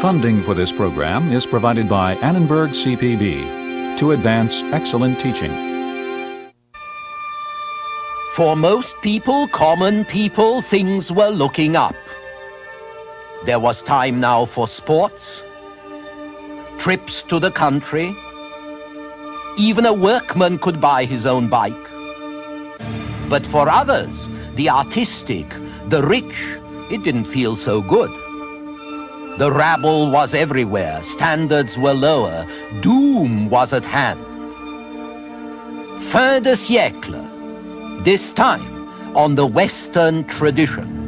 Funding for this program is provided by Annenberg CPB to advance excellent teaching. For most people, common people, things were looking up. There was time now for sports, trips to the country. Even a workman could buy his own bike. But for others, the artistic, the rich, it didn't feel so good. The rabble was everywhere, standards were lower, doom was at hand. Fin de siècle, this time on the Western tradition.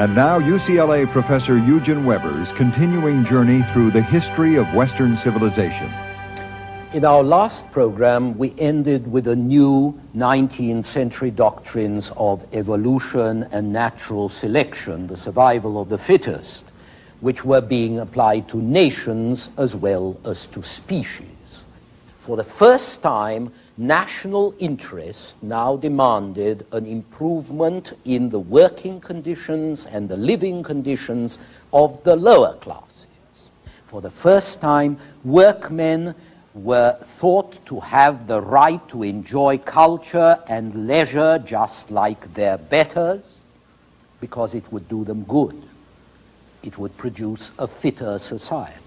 And now UCLA professor Eugen Weber's continuing journey through the history of Western civilization. In our last program, we ended with the new 19th century doctrines of evolution and natural selection, the survival of the fittest, which were being applied to nations as well as to species. For the first time, national interest now demanded an improvement in the working conditions and the living conditions of the lower classes. For the first time, workmen were thought to have the right to enjoy culture and leisure just like their betters, because it would do them good. It would produce a fitter society.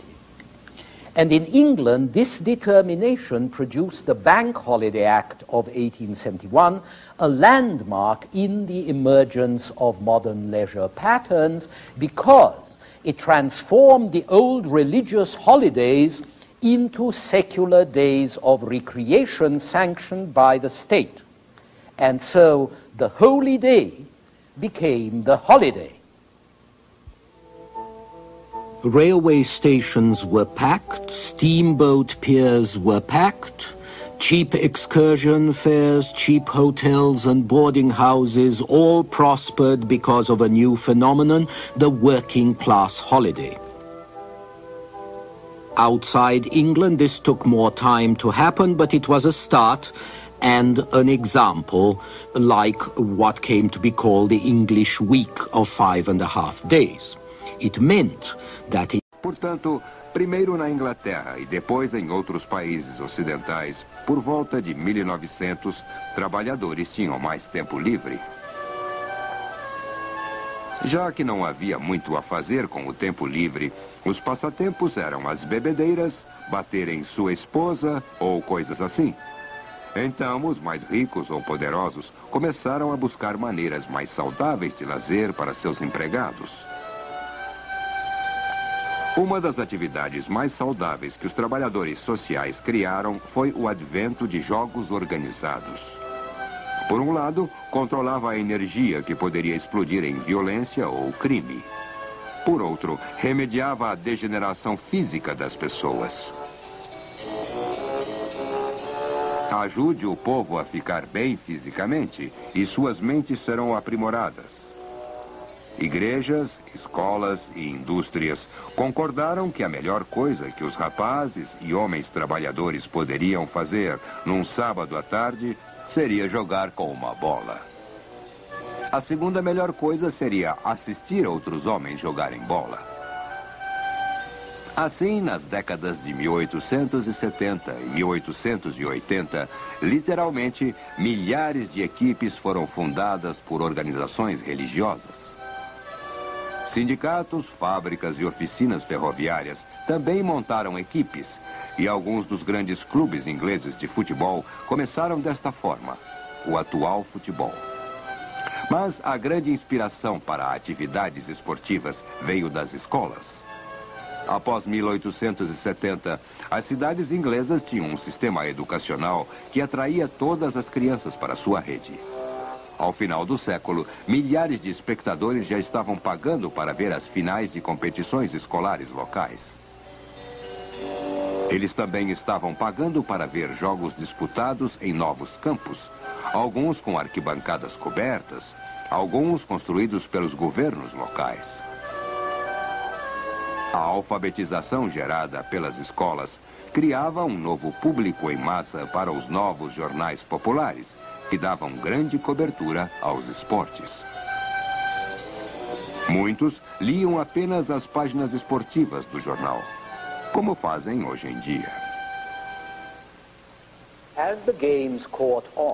And in England, this determination produced the Bank Holiday Act of 1871, a landmark in the emergence of modern leisure patterns, because it transformed the old religious holidays into secular days of recreation sanctioned by the state. And so the holy day became the holiday. Railway stations were packed, steamboat piers were packed, cheap excursion fares, cheap hotels and boarding houses all prospered because of a new phenomenon, the working class holiday. Outside England, this took more time to happen, but it was a start and an example, like what came to be called the English week of 5.5 days. It meant that it... Portanto, primeiro na Inglaterra e depois em outros países ocidentais, por volta de 1900, trabalhadores tinham mais tempo livre. Já que não havia muito a fazer com o tempo livre, os passatempos eram as bebedeiras, bater em sua esposa ou coisas assim. Então, os mais ricos ou poderosos começaram a buscar maneiras mais saudáveis de lazer para seus empregados. Uma das atividades mais saudáveis que os trabalhadores sociais criaram foi o advento de jogos organizados. Por um lado, controlava a energia que poderia explodir em violência ou crime. Por outro, remediava a degeneração física das pessoas. Ajude o povo a ficar bem fisicamente e suas mentes serão aprimoradas. Igrejas, escolas e indústrias concordaram que a melhor coisa que os rapazes e homens trabalhadores poderiam fazer num sábado à tarde seria jogar com uma bola. A segunda melhor coisa seria assistir outros homens jogarem bola. Assim, nas décadas de 1870 e 1880, literalmente, milhares de equipes foram fundadas por organizações religiosas. Sindicatos, fábricas e oficinas ferroviárias também montaram equipes, e alguns dos grandes clubes ingleses de futebol começaram desta forma, o atual futebol. Mas a grande inspiração para atividades esportivas veio das escolas. Após 1870, as cidades inglesas tinham um sistema educacional que atraía todas as crianças para sua rede. Ao final do século, milhares de espectadores já estavam pagando para ver as finais de competições escolares locais. Eles também estavam pagando para ver jogos disputados em novos campos, alguns com arquibancadas cobertas, alguns construídos pelos governos locais. A alfabetização gerada pelas escolas criava um novo público em massa para os novos jornais populares, que davam grande cobertura aos esportes. Muitos liam apenas as páginas esportivas do jornal, como fazem hoje em dia.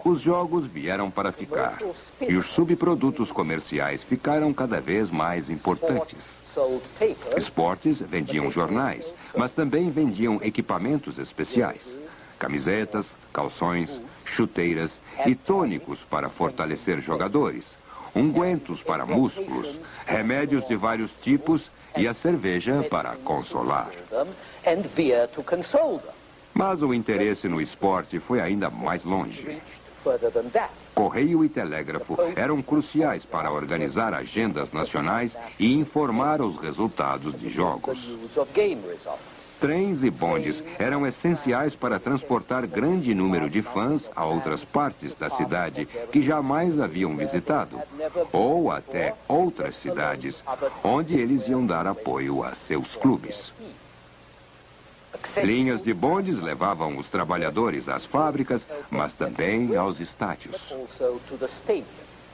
Os jogos vieram para ficar, e os subprodutos comerciais ficaram cada vez mais importantes. Esportes vendiam jornais, mas também vendiam equipamentos especiais, camisetas, calções, chuteiras e tônicos para fortalecer jogadores, ungüentos para músculos, remédios de vários tipos e a cerveja para consolar. Mas o interesse no esporte foi ainda mais longe. Correio e telégrafo eram cruciais para organizar agendas nacionais e informar os resultados de jogos. Trens e bondes eram essenciais para transportar grande número de fãs a outras partes da cidade que jamais haviam visitado, ou até outras cidades, onde eles iam dar apoio a seus clubes. Linhas de bondes levavam os trabalhadores às fábricas, mas também aos estádios.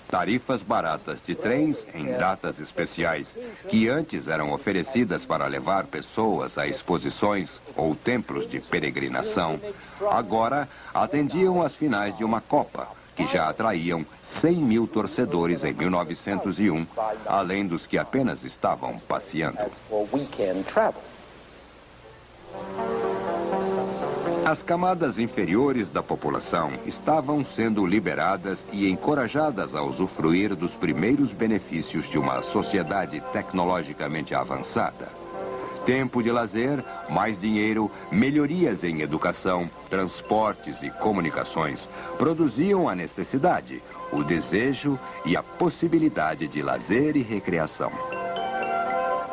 Tarifas baratas de trens em datas especiais, que antes eram oferecidas para levar pessoas a exposições ou templos de peregrinação, agora atendiam às finais de uma Copa, que já atraíam 100 mil torcedores em 1901, além dos que apenas estavam passeando. As camadas inferiores da população estavam sendo liberadas e encorajadas a usufruir dos primeiros benefícios de uma sociedade tecnologicamente avançada. Tempo de lazer, mais dinheiro, melhorias em educação, transportes e comunicações produziam a necessidade, o desejo e a possibilidade de lazer e recreação.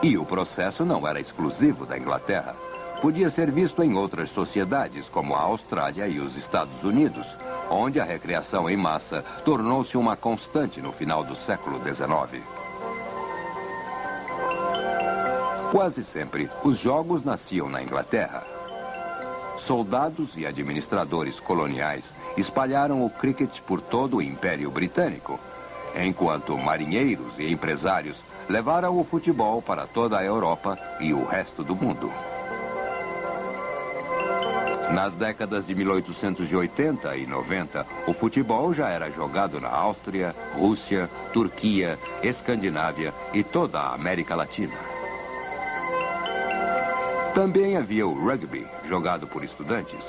E o processo não era exclusivo da Inglaterra. Podia ser visto em outras sociedades, como a Austrália e os Estados Unidos, onde a recreação em massa tornou-se uma constante no final do século XIX. Quase sempre, os jogos nasciam na Inglaterra. Soldados e administradores coloniais espalharam o cricket por todo o Império Britânico, enquanto marinheiros e empresários levaram o futebol para toda a Europa e o resto do mundo. Nas décadas de 1880 e 90, o futebol já era jogado na Áustria, Rússia, Turquia, Escandinávia e toda a América Latina. Também havia o rugby, jogado por estudantes.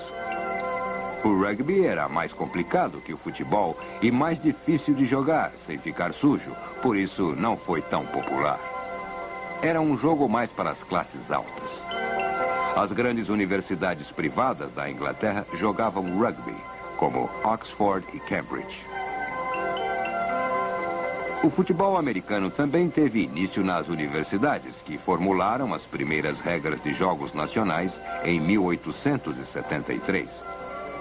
O rugby era mais complicado que o futebol e mais difícil de jogar sem ficar sujo, por isso não foi tão popular. Era um jogo mais para as classes altas. As grandes universidades privadas da Inglaterra jogavam rugby, como Oxford e Cambridge. O futebol americano também teve início nas universidades, que formularam as primeiras regras de jogos nacionais em 1873.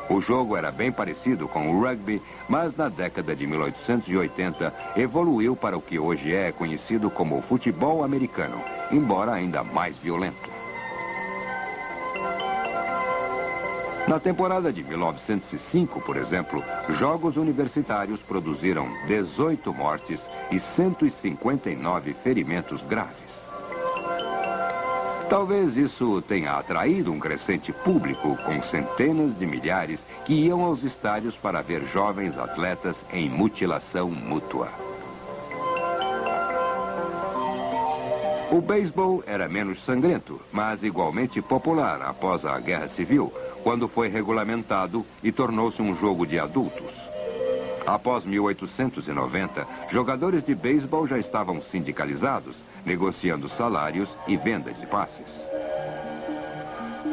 O jogo era bem parecido com o rugby, mas na década de 1880 evoluiu para o que hoje é conhecido como futebol americano, embora ainda mais violento. Na temporada de 1905, por exemplo, jogos universitários produziram 18 mortes e 159 ferimentos graves. Talvez isso tenha atraído um crescente público com centenas de milhares que iam aos estádios para ver jovens atletas em mutilação mútua. O beisebol era menos sangrento, mas igualmente popular após a Guerra Civil, quando foi regulamentado e tornou-se um jogo de adultos. Após 1890, jogadores de beisebol já estavam sindicalizados, negociando salários e venda de passes.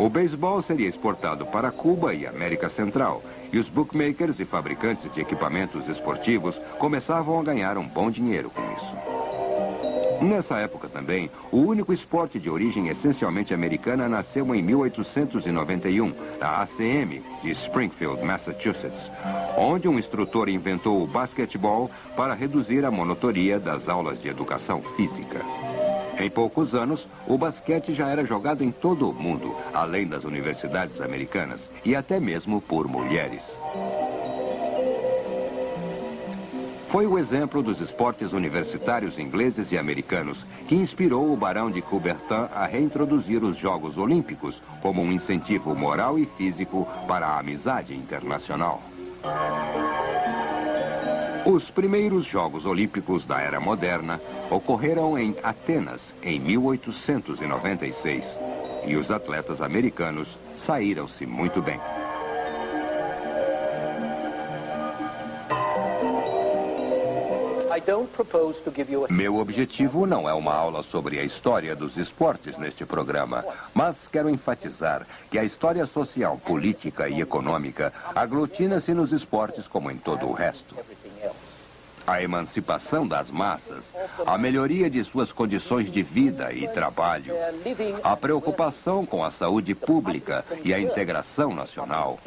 O beisebol seria exportado para Cuba e América Central, e os bookmakers e fabricantes de equipamentos esportivos começavam a ganhar um bom dinheiro com isso. Nessa época também, o único esporte de origem essencialmente americana nasceu em 1891, na ACM de Springfield, Massachusetts, onde um instrutor inventou o basquetebol para reduzir a monotonia das aulas de educação física. Em poucos anos, o basquete já era jogado em todo o mundo, além das universidades americanas, e até mesmo por mulheres. Foi o exemplo dos esportes universitários ingleses e americanos que inspirou o barão de Coubertin a reintroduzir os Jogos Olímpicos como um incentivo moral e físico para a amizade internacional. Os primeiros Jogos Olímpicos da Era Moderna ocorreram em Atenas, em 1896, e os atletas americanos saíram-se muito bem. Meu objetivo não é uma aula sobre a história dos esportes neste programa, mas quero enfatizar que a história social, política e econômica aglutina-se nos esportes como em todo o resto. A emancipação das massas, a melhoria de suas condições de vida e trabalho, a preocupação com a saúde pública e a integração nacional,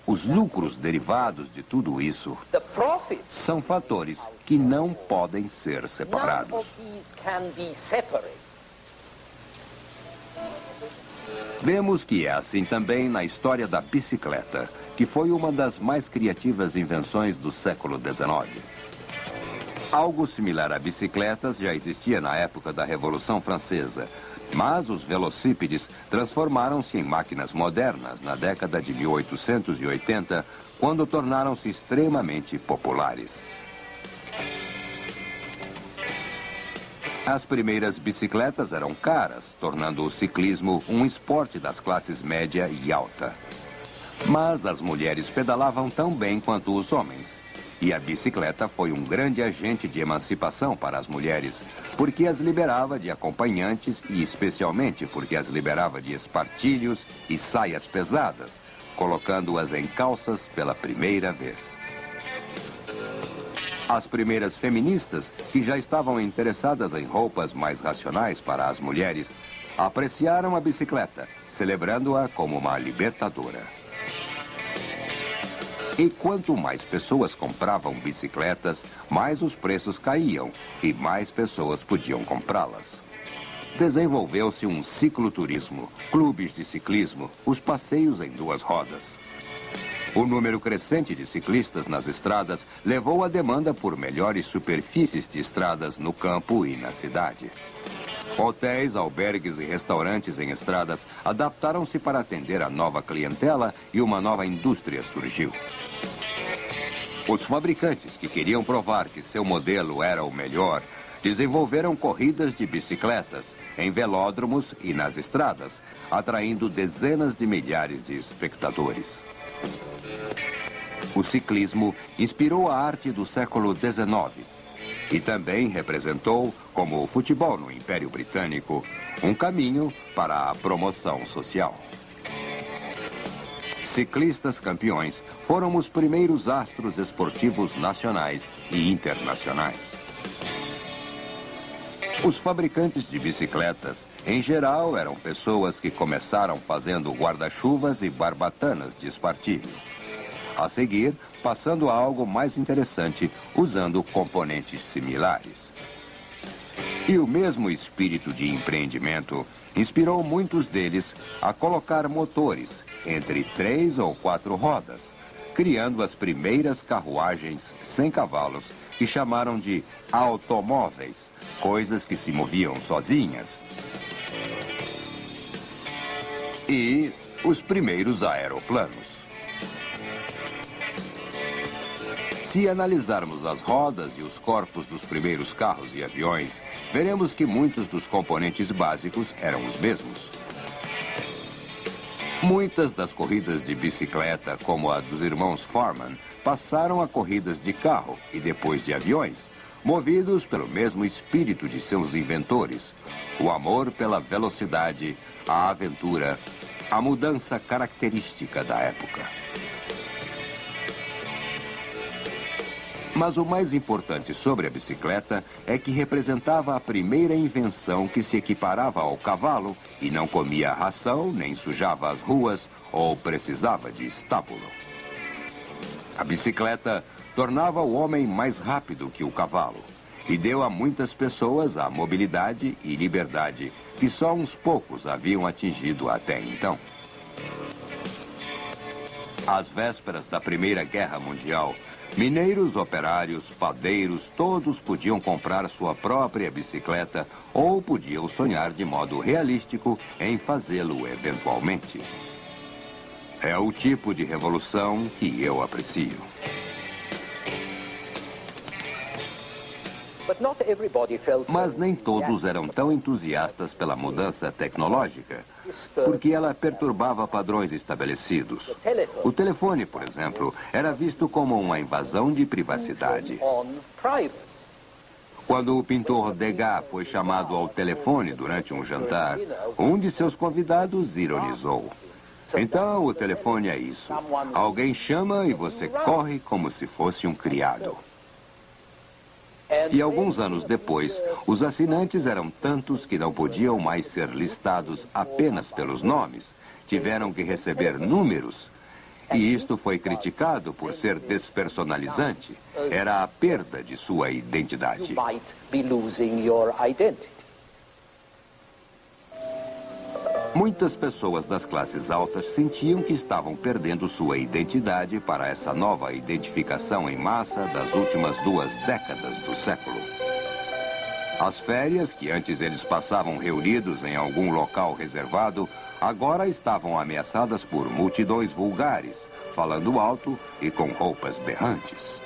os lucros derivados de tudo isso são fatores que não podem ser separados. Vemos que é assim também na história da bicicleta, que foi uma das mais criativas invenções do século XIX. Algo similar a bicicletas já existia na época da Revolução Francesa, mas os velocípedes transformaram-se em máquinas modernas na década de 1880, quando tornaram-se extremamente populares. As primeiras bicicletas eram caras, tornando o ciclismo um esporte das classes média e alta. Mas as mulheres pedalavam tão bem quanto os homens. E a bicicleta foi um grande agente de emancipação para as mulheres, porque as liberava de acompanhantes e especialmente porque as liberava de espartilhos e saias pesadas, colocando-as em calças pela primeira vez. As primeiras feministas, que já estavam interessadas em roupas mais racionais para as mulheres, apreciaram a bicicleta, celebrando-a como uma libertadora. E quanto mais pessoas compravam bicicletas, mais os preços caíam e mais pessoas podiam comprá-las. Desenvolveu-se um cicloturismo, clubes de ciclismo, os passeios em duas rodas. O número crescente de ciclistas nas estradas levou a demanda por melhores superfícies de estradas no campo e na cidade. Hotéis, albergues e restaurantes em estradas adaptaram-se para atender a nova clientela e uma nova indústria surgiu. Os fabricantes que queriam provar que seu modelo era o melhor, desenvolveram corridas de bicicletas em velódromos e nas estradas, atraindo dezenas de milhares de espectadores. O ciclismo inspirou a arte do século XIX e também representou, como o futebol no Império Britânico, um caminho para a promoção social. Ciclistas campeões foram os primeiros astros esportivos nacionais e internacionais. Os fabricantes de bicicletas, em geral, eram pessoas que começaram fazendo guarda-chuvas e barbatanas de espartilho. A seguir, passando a algo mais interessante, usando componentes similares. E o mesmo espírito de empreendimento inspirou muitos deles a colocar motores entre 3 ou 4 rodas, criando as primeiras carruagens sem cavalos que chamaram de automóveis, coisas que se moviam sozinhas. E os primeiros aeroplanos. Se analisarmos as rodas e os corpos dos primeiros carros e aviões, veremos que muitos dos componentes básicos eram os mesmos. Muitas das corridas de bicicleta, como a dos irmãos Farman, passaram a corridas de carro e depois de aviões, movidos pelo mesmo espírito de seus inventores, o amor pela velocidade, a aventura a mudança característica da época. Mas o mais importante sobre a bicicleta é que representava a primeira invenção que se equiparava ao cavalo e não comia ração, nem sujava as ruas ou precisava de estábulo. A bicicleta tornava o homem mais rápido que o cavalo e deu a muitas pessoas a mobilidade e liberdade que só uns poucos haviam atingido até então. Às vésperas da Primeira Guerra Mundial, mineiros, operários, padeiros, todos podiam comprar sua própria bicicleta ou podiam sonhar de modo realístico em fazê-lo eventualmente. É o tipo de revolução que eu aprecio. Mas nem todos eram tão entusiastas pela mudança tecnológica, porque ela perturbava padrões estabelecidos. O telefone, por exemplo, era visto como uma invasão de privacidade. Quando o pintor Degas foi chamado ao telefone durante um jantar, um de seus convidados ironizou: "Então, o telefone é isso. Alguém chama e você corre como se fosse um criado." E alguns anos depois, os assinantes eram tantos que não podiam mais ser listados apenas pelos nomes. Tiveram que receber números. E isto foi criticado por ser despersonalizante. Era a perda de sua identidade. Muitas pessoas das classes altas sentiam que estavam perdendo sua identidade para essa nova identificação em massa das últimas 2 décadas do século. As férias, que antes eles passavam reunidos em algum local reservado, agora estavam ameaçadas por multidões vulgares, falando alto e com roupas berrantes.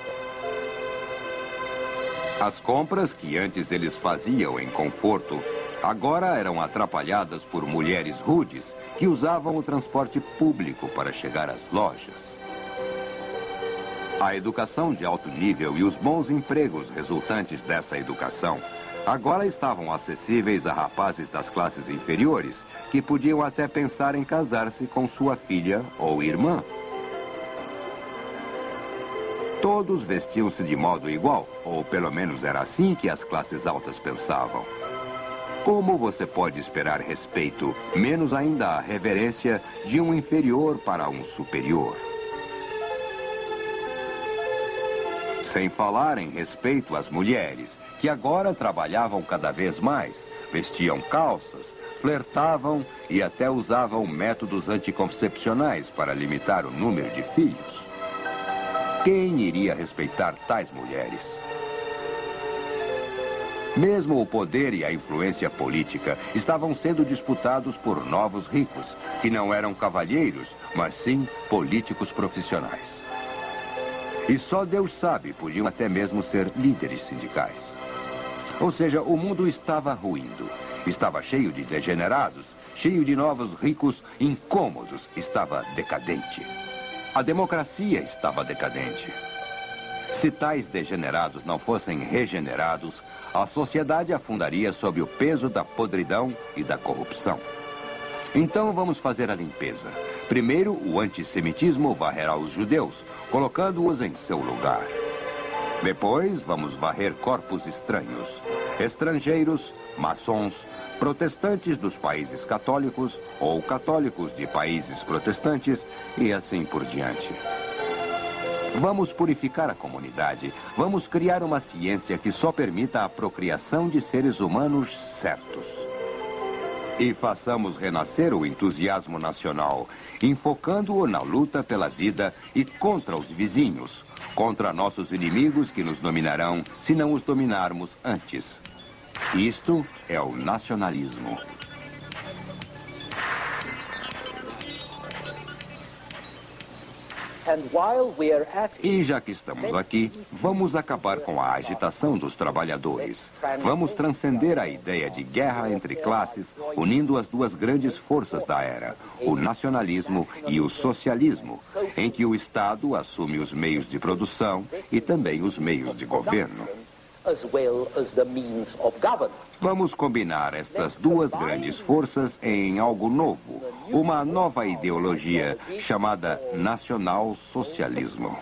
As compras que antes eles faziam em conforto agora eram atrapalhadas por mulheres rudes que usavam o transporte público para chegar às lojas. A educação de alto nível e os bons empregos resultantes dessa educação agora estavam acessíveis a rapazes das classes inferiores que podiam até pensar em casar-se com sua filha ou irmã. Todos vestiam-se de modo igual, ou pelo menos era assim que as classes altas pensavam. Como você pode esperar respeito, menos ainda a reverência, de um inferior para um superior? Sem falar em respeito às mulheres, que agora trabalhavam cada vez mais, vestiam calças, flertavam e até usavam métodos anticoncepcionais para limitar o número de filhos. Quem iria respeitar tais mulheres? Mesmo o poder e a influência política estavam sendo disputados por novos ricos, que não eram cavalheiros, mas sim políticos profissionais. E só Deus sabe, podiam até mesmo ser líderes sindicais. Ou seja, o mundo estava ruindo. Estava cheio de degenerados, cheio de novos ricos incômodos, estava decadente. A democracia estava decadente. Se tais degenerados não fossem regenerados, a sociedade afundaria sob o peso da podridão e da corrupção. Então vamos fazer a limpeza. Primeiro, o antissemitismo varrerá os judeus, colocando-os em seu lugar. Depois, vamos varrer corpos estranhos, estrangeiros, maçons, protestantes dos países católicos ou católicos de países protestantes e assim por diante. Vamos purificar a comunidade. Vamos criar uma ciência que só permita a procriação de seres humanos certos. E façamos renascer o entusiasmo nacional, enfocando-o na luta pela vida e contra os vizinhos, contra nossos inimigos que nos dominarão se não os dominarmos antes. Isto é o nacionalismo. E já que estamos aqui, vamos acabar com a agitação dos trabalhadores. Vamos transcender a ideia de guerra entre classes, unindo as duas grandes forças da era, o nacionalismo e o socialismo, em que o Estado assume os meios de produção e também os meios de governo. as well as the means of government. Vamos combinar estas duas grandes forças em algo novo, uma nova ideologia chamada nacional-socialismo.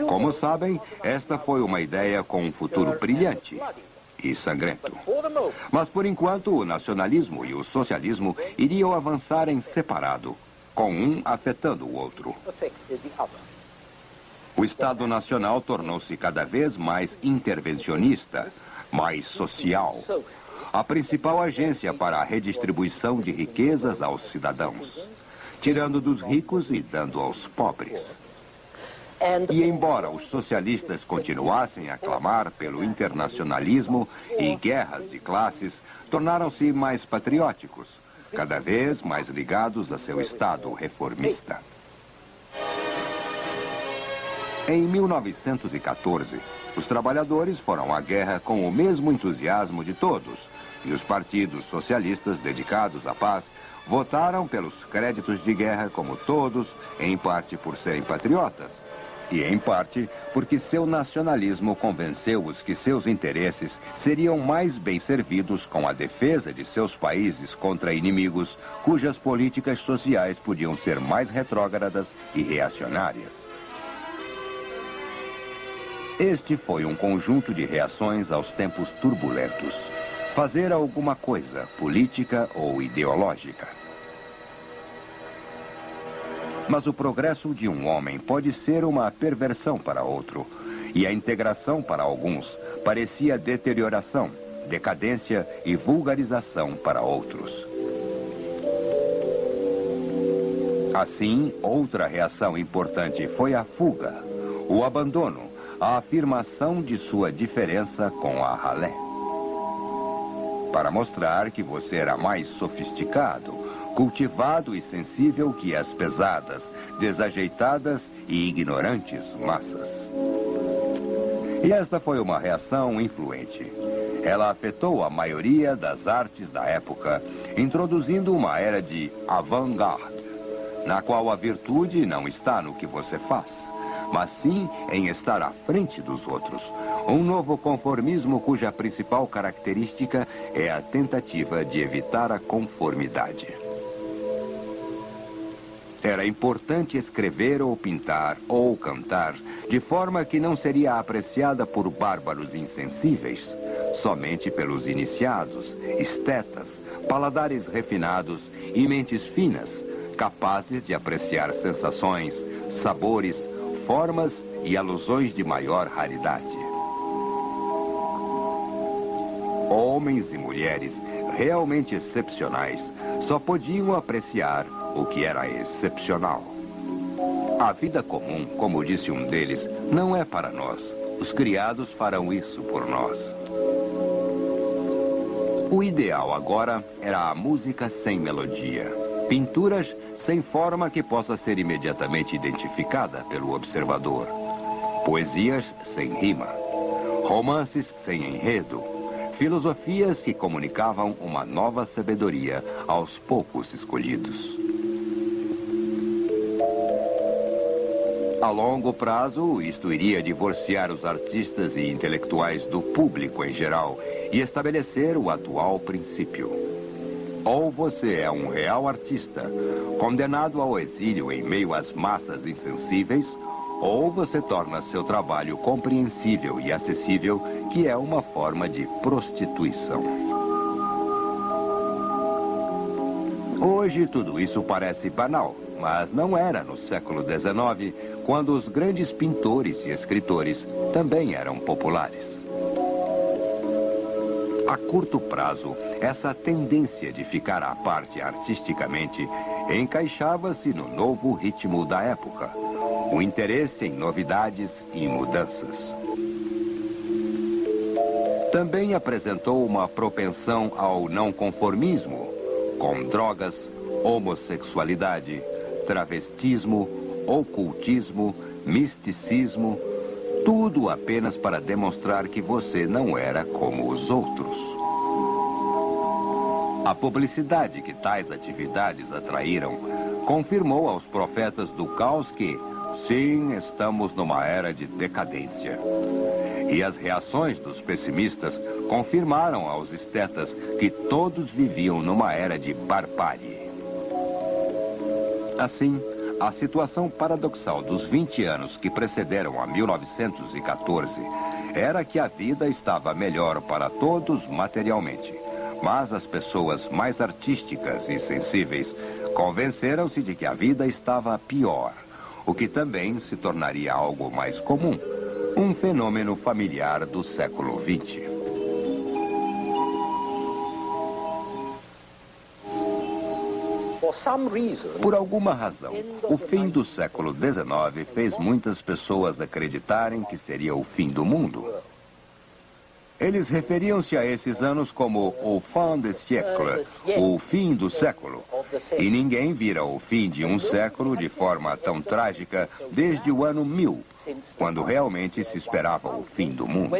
Como sabem, esta foi uma ideia com um futuro brilhante e sangrento. Mas, por enquanto, o nacionalismo e o socialismo iriam avançar em separado, com um afetando o outro. O Estado Nacional tornou-se cada vez mais intervencionista, mais social. A principal agência para a redistribuição de riquezas aos cidadãos, tirando dos ricos e dando aos pobres. E embora os socialistas continuassem a clamar pelo internacionalismo e guerras de classes, tornaram-se mais patrióticos, cada vez mais ligados a seu Estado reformista. Em 1914, os trabalhadores foram à guerra com o mesmo entusiasmo de todos, e os partidos socialistas dedicados à paz votaram pelos créditos de guerra como todos, em parte por serem patriotas, e em parte porque seu nacionalismo convenceu-os que seus interesses seriam mais bem servidos com a defesa de seus países contra inimigos cujas políticas sociais podiam ser mais retrógradas e reacionárias. Este foi um conjunto de reações aos tempos turbulentos. Fazer alguma coisa, política ou ideológica. Mas o progresso de um homem pode ser uma perversão para outro, e a integração para alguns parecia deterioração, decadência e vulgarização para outros. Assim, outra reação importante foi a fuga, o abandono, a afirmação de sua diferença com a ralé. Para mostrar que você era mais sofisticado, cultivado e sensível que as pesadas, desajeitadas e ignorantes massas. E esta foi uma reação influente. Ela afetou a maioria das artes da época, introduzindo uma era de avant-garde, na qual a virtude não está no que você faz, mas sim em estar à frente dos outros. Um novo conformismo cuja principal característica é a tentativa de evitar a conformidade. Era importante escrever ou pintar ou cantar de forma que não seria apreciada por bárbaros insensíveis, somente pelos iniciados, estetas, paladares refinados e mentes finas, capazes de apreciar sensações, sabores, formas e alusões de maior raridade. Homens e mulheres realmente excepcionais só podiam apreciar o que era excepcional. A vida comum, como disse um deles, não é para nós. Os criados farão isso por nós. O ideal agora era a música sem melodia, pinturas sem forma que possa ser imediatamente identificada pelo observador, poesias sem rima, romances sem enredo, filosofias que comunicavam uma nova sabedoria aos poucos escolhidos. A longo prazo, isto iria divorciar os artistas e intelectuais do público em geral e estabelecer o atual princípio. Ou você é um real artista, condenado ao exílio em meio às massas insensíveis, ou você torna seu trabalho compreensível e acessível, que é uma forma de prostituição. Hoje tudo isso parece banal, mas não era no século XIX, quando os grandes pintores e escritores também eram populares. A curto prazo, essa tendência de ficar à parte artisticamente encaixava-se no novo ritmo da época, o interesse em novidades e mudanças. Também apresentou uma propensão ao não conformismo, com drogas, homossexualidade, travestismo, ocultismo, misticismo, tudo apenas para demonstrar que você não era como os outros. A publicidade que tais atividades atraíram confirmou aos profetas do caos que, sim, estamos numa era de decadência. E as reações dos pessimistas confirmaram aos estetas que todos viviam numa era de barbárie. Assim, a situação paradoxal dos 20 anos que precederam a 1914 era que a vida estava melhor para todos materialmente, mas as pessoas mais artísticas e sensíveis convenceram-se de que a vida estava pior, o que também se tornaria algo mais comum, um fenômeno familiar do século XX. Por alguma razão, o fim do século XIX fez muitas pessoas acreditarem que seria o fim do mundo. Eles referiam-se a esses anos como o fin de siècle, o fim do século. E ninguém vira o fim de um século de forma tão trágica desde o ano 1000, quando realmente se esperava o fim do mundo.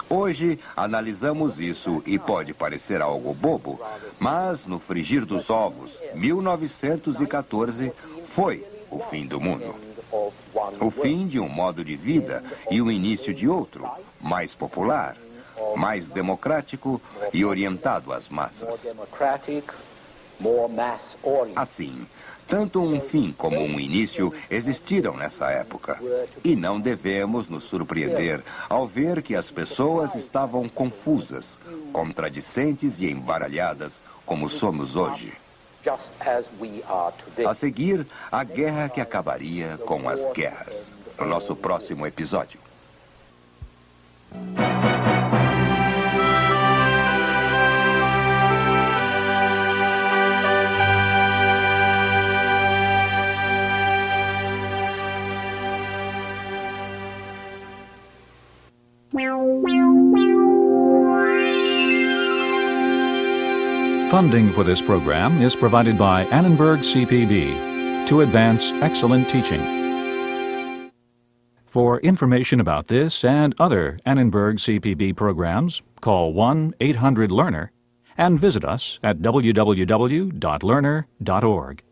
Hoje, analisamos isso e pode parecer algo bobo, mas no frigir dos ovos, 1914 foi o fim do mundo. O fim de um modo de vida e o início de outro, mais popular, mais democrático e orientado às massas. Assim, tanto um fim como um início existiram nessa época. E não devemos nos surpreender ao ver que as pessoas estavam confusas, contradicentes e embaralhadas como somos hoje. A seguir, a guerra que acabaria com as guerras. No nosso próximo episódio. Funding for this program is provided by Annenberg CPB to advance excellent teaching. For information about this and other Annenberg CPB programs, call 1-800-LEARNER and visit us at www.learner.org.